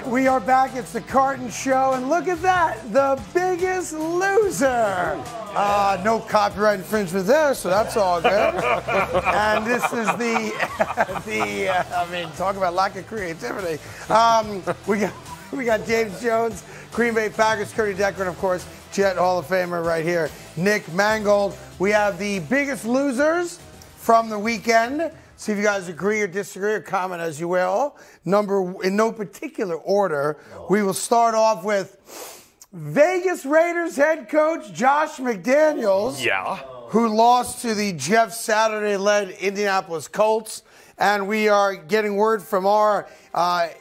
right, we are back. It's the Carton Show, and look at that, the Biggest Loser. No copyright infringement there, so that's all good. And this is I mean, talk about lack of creativity. We got James Jones, Green Bay Packers, Cody Decker, and of course, Jet Hall of Famer right here, Nick Mangold. We have the Biggest Losers from the weekend. See if you guys agree or disagree or comment as you will. In no particular order. We will start off with Vegas Raiders head coach Josh McDaniels. Yeah. Who lost to the Jeff Saturday-led Indianapolis Colts. And we are getting word from our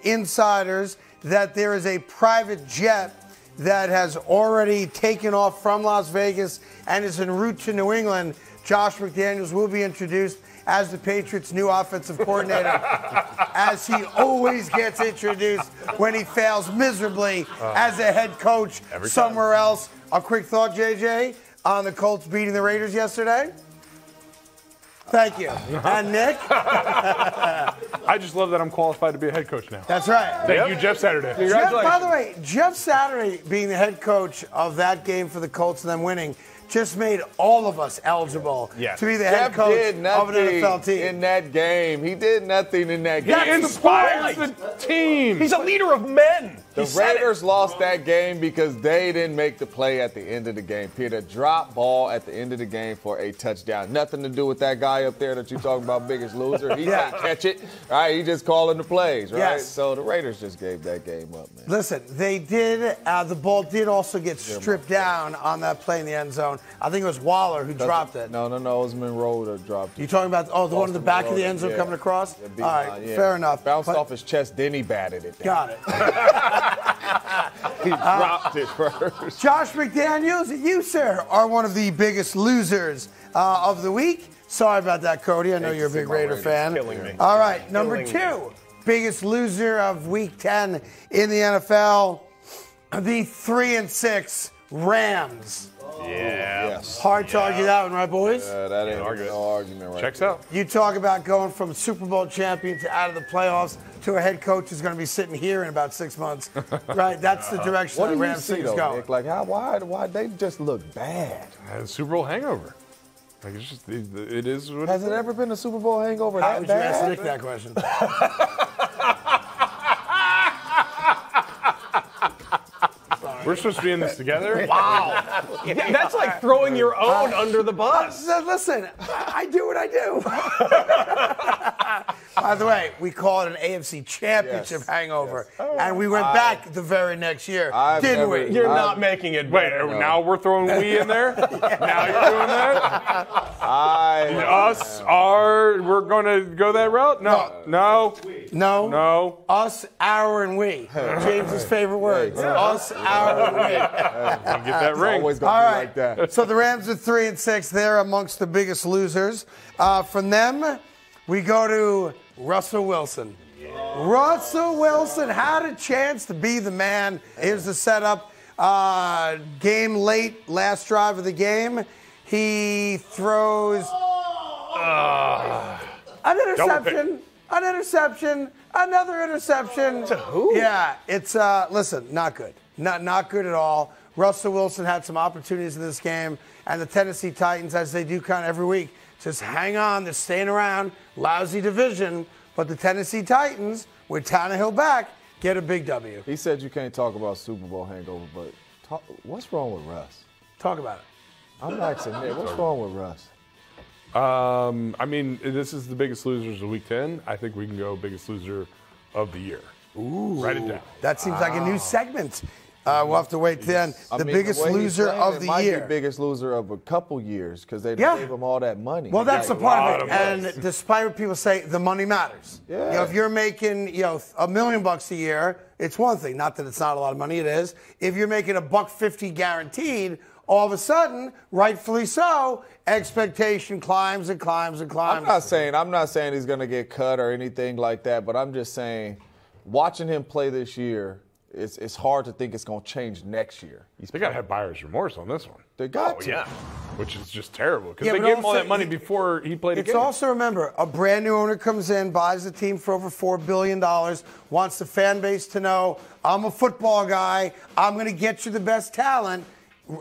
insiders that there is a private jet that has already taken off from Las Vegas and is en route to New England. Josh McDaniels will be introduced as the Patriots' new offensive coordinator, as he always gets introduced when he fails miserably as a head coach somewhere else. A quick thought, JJ, on the Colts beating the Raiders yesterday? Thank you. And Nick? I just love that I'm qualified to be a head coach now. That's right. Thank you, Jeff Saturday. Congratulations. By the way, Jeff Saturday being the head coach of that game for the Colts and them winning just made all of us eligible to be the head coach of an NFL team. In that game. He did nothing in that game. He inspires the team. He's a leader of men. The Raiders lost that game because they didn't make the play at the end of the game. Peter, drop ball at the end of the game for a touchdown. Nothing to do with that guy up there that you're talking about, Biggest Loser. He can't catch it. Right? He just calling the plays, right? Yes. So the Raiders just gave that game up, man. Listen, they did. The ball did also get stripped down on that play in the end zone. I think it was Waller who dropped it. No, it was Monroe that dropped it. You talking about the one in the back of the end zone coming across? All right, fair enough. Bounced off his chest, then he batted it down. Got it. He dropped it first. Josh McDaniels, you, sir, are one of the biggest losers of the week. Sorry about that, Cody. I know you're a big Raider fan. Killing me. All right, number two, biggest loser of Week 10 in the NFL, the 3-6 Rams. Yeah. Yes. Hard to argue that one, right, boys? That ain't no argument right Checks there. out. You talk about going from Super Bowl champion to out of the playoffs to a head coach who's going to be sitting here in about 6 months. Right? That's the direction What the do you Rams see, thing is though, going. Nick? Like, why they just look bad? A Super Bowl hangover. Like it's just it is what Has it ever been a Super Bowl hangover How that would you ask bad? Nick that question? We're supposed to be in this together? Wow. That's like throwing your own under the bus. Listen, I do what I do. By the way, we call it an AFC Championship hangover, and we went back the very next year, didn't we? You're not making it Wait, better. now we're throwing we in there? Now you're doing that? We're going to go that route? No. Us, our, and we. James's favorite words. Us, our, and we. Get that ring. Always gonna be like that. So the Rams are 3-6. They're amongst the biggest losers. From them, we go to Russell Wilson. Russell Wilson had a chance to be the man. Here's the setup. Game late, last drive of the game. He throws an interception, another interception. To who? Yeah, it's, listen, not good. Not good at all. Russell Wilson had some opportunities in this game, and the Tennessee Titans, as they do kind of every week, just hang on. They're staying around. Lousy division, but the Tennessee Titans, with Tannehill back, get a big W. He said you can't talk about Super Bowl hangover, but what's wrong with Russ? Talk about it. I'm asking Nick, what's wrong with Russ? I mean, this is the biggest losers of Week 10. I think we can go biggest loser of the year. Ooh. Write it down. That seems like a new segment. We'll have to wait then. The biggest loser of the year. Might be biggest loser of a couple years because they gave him all that money. Well, that's the part of it. And despite what people say, the money matters. Yeah. You know, if you're making $1 million a year, it's one thing. Not that it's not a lot of money. It is. If you're making $150 guaranteed, all of a sudden, rightfully so, expectation climbs and climbs and climbs. I'm not saying he's going to get cut or anything like that, but I'm just saying, watching him play this year, it's hard to think it's going to change next year. They got to have buyer's remorse on this one. They got to. Yeah. which is just terrible because Yeah, they but gave him all also that money he- before he played a It's game. also, remember, a brand new owner comes in, buys the team for over $4 billion, wants the fan base to know, I'm a football guy, I'm going to get you the best talent.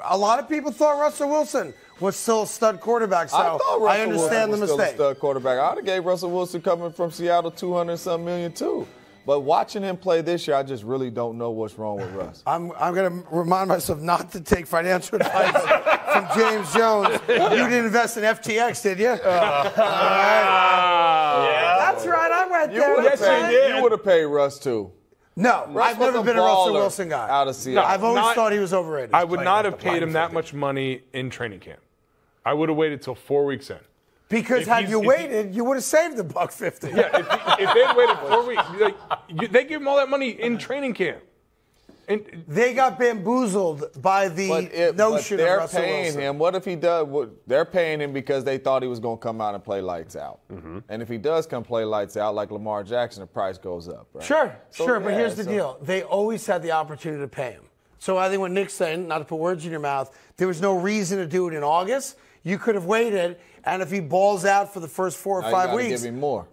A lot of people thought Russell Wilson was still a stud quarterback, so I thought Russell I understand Wilson the was still a mistake. stud quarterback. I would have gave Russell Wilson coming from Seattle $200-some million too. But watching him play this year, I just really don't know what's wrong with Russ. I'm going to remind myself not to take financial advice from James Jones. You didn't invest in FTX, did you? All right. That's right, I went there. You would have That's right. paid, you would have paid Russ too. No, Russ I've never was been a Russell baller Wilson guy. out of Seattle. I've always Not- thought he was overrated. I would not have paid him that much money in training camp. I would have waited till 4 weeks in. Because If had he's- you if he- waited, you would have saved the $150. Yeah, if they had waited 4 weeks, they gave him all that money in training camp. And They got bamboozled by the notion they're of Russell paying Wilson. him. What if he does? They're paying him because they thought he was going to come out and play lights out. And if he does come play lights out, like Lamar Jackson, the price goes up. Right? Sure, So, sure, but yeah, here's the so- deal. They always had the opportunity to pay him. So I think what Nick's saying, not to put words in your mouth, there was no reason to do it in August. You could have waited, and if he balls out for the first 4 or Now you 5 gotta weeks, give him more.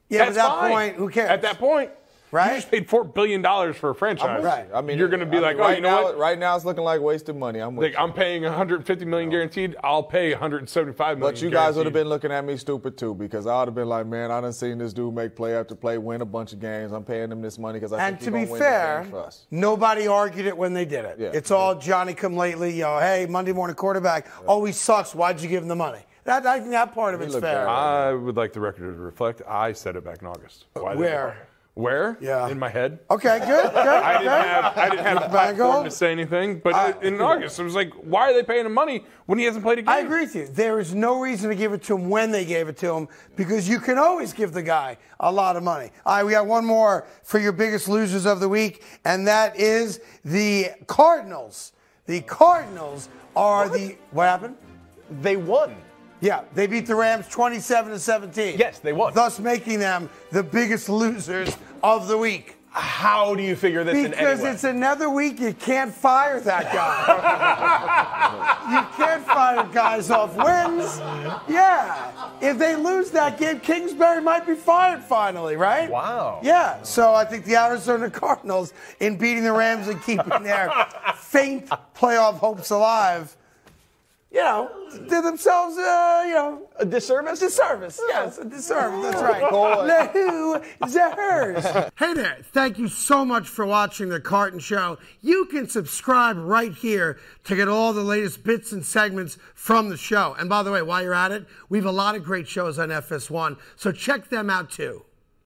yeah, at that's that fine. point, who cares? At that point, Right? you just paid $4 billion for a franchise. Right. I mean, you're going to be I like, mean, oh, right you know now, what? Right now, it's looking like wasted money. I'm with Like, you. I'm paying $150 million guaranteed. I'll pay $175 million. But you guys would have guaranteed. been looking at me stupid too, because I would have been like, man, I done seen this dude make play after play, win a bunch of games. I'm paying him this money because I And think to he's be gonna win the fair, game for us. nobody argued it when they did it. Yeah. It's all Johnny come lately, hey, Monday morning quarterback, oh, he sucks. Why'd you give him the money? I think that part of it's look fair. bad. I would like the record to reflect. I said it back in August. Why did Where? I- Where? Yeah. In my head. Okay, good. I didn't have a platform Mangold? to say anything, but in August, it was like, why are they paying him money when he hasn't played a game? I agree with you. There is no reason to give it to him when they gave it to him because you can always give the guy a lot of money. All right, we got one more for your biggest losers of the week, and that is the Cardinals. The Cardinals are what happened? They won. Yeah, they beat the Rams 27-17. Yes, they won. Thus making them the biggest losers of the week. How do you figure this in Because any way? it's another week you can't fire that guy. You can't fire guys off wins. Yeah. If they lose that game, Kingsbury might be fired finally, right? Wow. Yeah. So I think the Arizona Cardinals, in beating the Rams and keeping their faint playoff hopes alive, did themselves, A disservice? disservice. Yes, a disservice. That's right. Losers. Hey there. Thank you so much for watching The Carton Show. You can subscribe right here to get all the latest bits and segments from the show. And by the way, while you're at it, we have a lot of great shows on FS1, so check them out too.